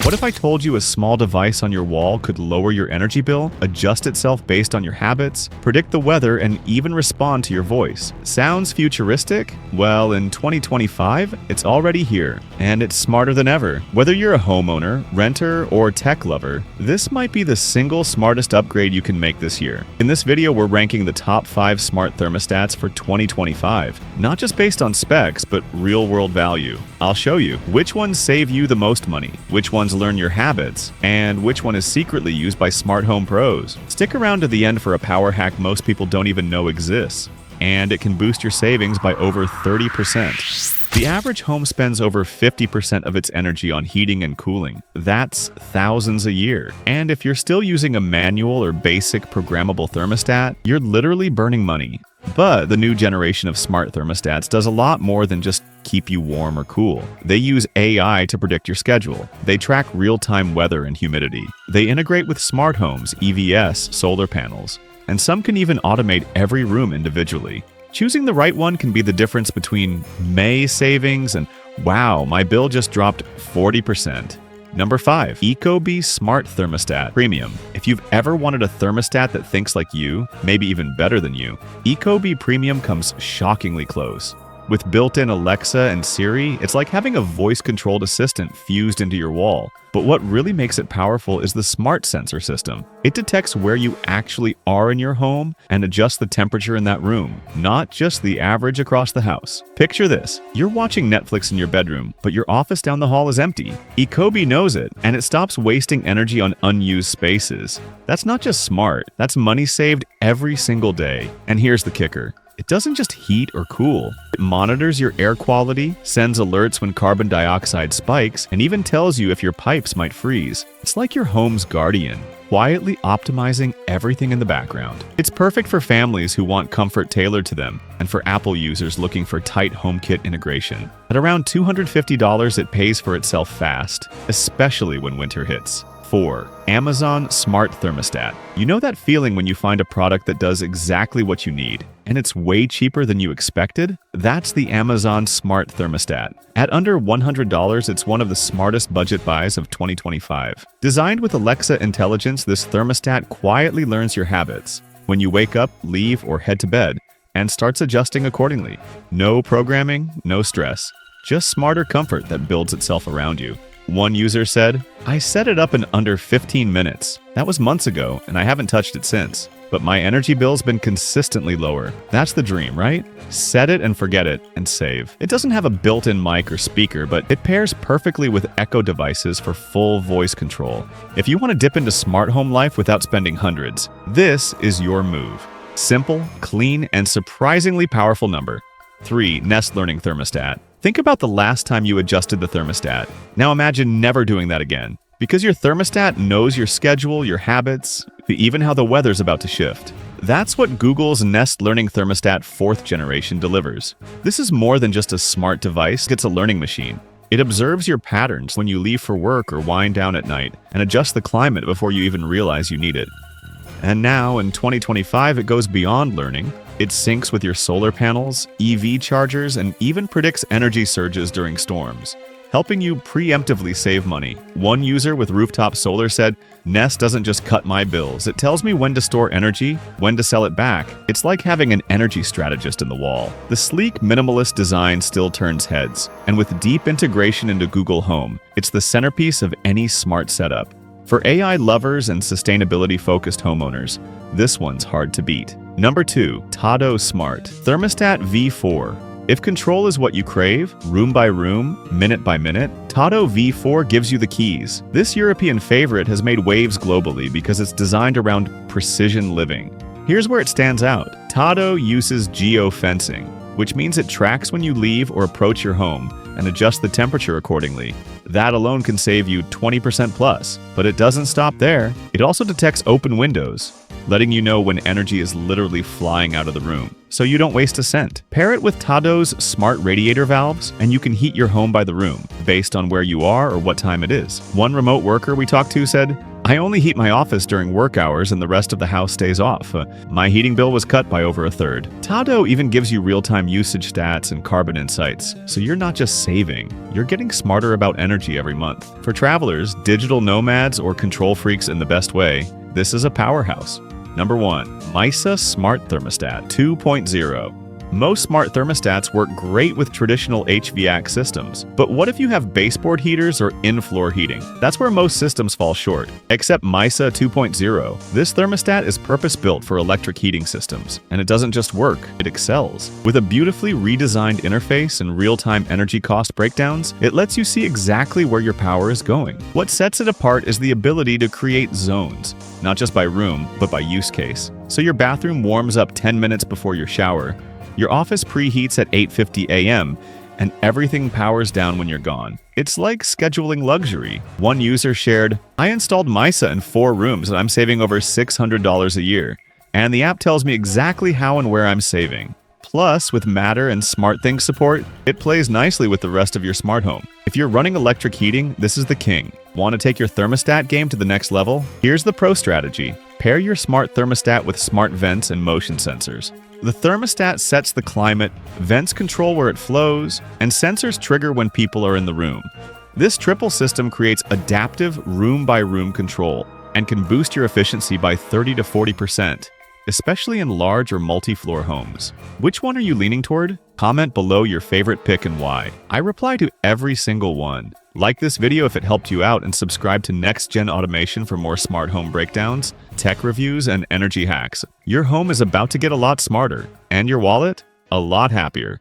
What if I told you a small device on your wall could lower your energy bill, adjust itself based on your habits, predict the weather, and even respond to your voice? Sounds futuristic? Well, in 2025, it's already here, and it's smarter than ever. Whether you're a homeowner, renter, or tech lover, this might be the single smartest upgrade you can make this year. In this video, we're ranking the top 5 smart thermostats for 2025, not just based on specs, but real-world value. I'll show you which ones save you the most money, which ones learn your habits, and which one is secretly used by smart home pros. Stick around to the end for a power hack most people don't even know exists, and it can boost your savings by over 30%. The average home spends over 50% of its energy on heating and cooling. That's thousands a year. And if you're still using a manual or basic programmable thermostat, you're literally burning money. But the new generation of smart thermostats does a lot more than just keep you warm or cool. They use AI to predict your schedule. They track real-time weather and humidity. They integrate with smart homes, EVs, solar panels, and some can even automate every room individually. Choosing the right one can be the difference between May savings and, wow, my bill just dropped 40%. Number 5. Ecobee Smart Thermostat Premium. If you've ever wanted a thermostat that thinks like you, maybe even better than you, Ecobee Premium comes shockingly close. With built-in Alexa and Siri, it's like having a voice-controlled assistant fused into your wall. But what really makes it powerful is the smart sensor system. It detects where you actually are in your home and adjusts the temperature in that room, not just the average across the house. Picture this. You're watching Netflix in your bedroom, but your office down the hall is empty. Ecobee knows it, and it stops wasting energy on unused spaces. That's not just smart, that's money saved every single day. And here's the kicker. It doesn't just heat or cool. It monitors your air quality, sends alerts when carbon dioxide spikes, and even tells you if your pipes might freeze. It's like your home's guardian, quietly optimizing everything in the background. It's perfect for families who want comfort tailored to them, and for Apple users looking for tight HomeKit integration. At around $250, it pays for itself fast, especially when winter hits. 4. Amazon Smart Thermostat. You know that feeling when you find a product that does exactly what you need, and it's way cheaper than you expected? That's the Amazon Smart Thermostat. At under $100, it's one of the smartest budget buys of 2025. Designed with Alexa intelligence, this thermostat quietly learns your habits, when you wake up, leave, or head to bed, and starts adjusting accordingly. No programming, no stress. Just smarter comfort that builds itself around you. One user said, "I set it up in under 15 minutes. That was months ago, and I haven't touched it since. But my energy bill's been consistently lower." That's the dream, right? Set it and forget it, and save. It doesn't have a built-in mic or speaker, but it pairs perfectly with Echo devices for full voice control. If you want to dip into smart home life without spending hundreds, this is your move. Simple, clean, and surprisingly powerful number 3. Nest Learning Thermostat. Think about the last time you adjusted the thermostat. Now imagine never doing that again. Because your thermostat knows your schedule, your habits, even how the weather's about to shift. That's what Google's Nest Learning Thermostat 4th generation delivers. This is more than just a smart device, it's a learning machine. It observes your patterns when you leave for work or wind down at night, and adjusts the climate before you even realize you need it. And now, in 2025, it goes beyond learning. It syncs with your solar panels, EV chargers, and even predicts energy surges during storms, helping you preemptively save money. One user with rooftop solar said, "Nest doesn't just cut my bills, it tells me when to store energy, when to sell it back. It's like having an energy strategist in the wall." The sleek, minimalist design still turns heads, and with deep integration into Google Home, it's the centerpiece of any smart setup. For AI lovers and sustainability-focused homeowners, this one's hard to beat. Number 2. Tado Smart Thermostat V4. If control is what you crave, room by room, minute by minute, Tado V4 gives you the keys. This European favorite has made waves globally because it's designed around precision living. Here's where it stands out. Tado uses geofencing, which means it tracks when you leave or approach your home and adjusts the temperature accordingly. That alone can save you 20% plus. But it doesn't stop there. It also detects open windows, letting you know when energy is literally flying out of the room, so you don't waste a cent. Pair it with Tado's smart radiator valves, and you can heat your home by the room, based on where you are or what time it is. One remote worker we talked to said, I only heat my office during work hours and the rest of the house stays off. My heating bill was cut by over a third. Tado even gives you real-time usage stats and carbon insights, so you're not just saving, you're getting smarter about energy every month. For travelers, digital nomads, or control freaks in the best way, this is a powerhouse. Number 1. Mysa Smart Thermostat 2.0. Most smart thermostats work great with traditional HVAC systems, but what if you have baseboard heaters or in-floor heating? That's where most systems fall short. Except Mysa 2.0. This thermostat is purpose-built for electric heating systems, and it doesn't just work, it excels. With a beautifully redesigned interface and real-time energy cost breakdowns, it lets you see exactly where your power is going. What sets it apart is the ability to create zones, not just by room, but by use case. So your bathroom warms up 10 minutes before your shower, your office preheats at 8:50 a.m., and everything powers down when you're gone. It's like scheduling luxury. One user shared, "I installed Mysa in 4 rooms and I'm saving over $600 a year. And the app tells me exactly how and where I'm saving." Plus, with Matter and SmartThings support, it plays nicely with the rest of your smart home. If you're running electric heating, this is the king. Want to take your thermostat game to the next level? Here's the pro strategy. Pair your smart thermostat with smart vents and motion sensors. The thermostat sets the climate, vents control where it flows, and sensors trigger when people are in the room. This triple system creates adaptive room-by-room control and can boost your efficiency by 30 to 40%, especially in large or multi-floor homes. Which one are you leaning toward? Comment below your favorite pick and why. I reply to every single one. Like this video if it helped you out, and subscribe to Next Gen Automation for more smart home breakdowns, tech reviews, and energy hacks. Your home is about to get a lot smarter, and your wallet a lot happier.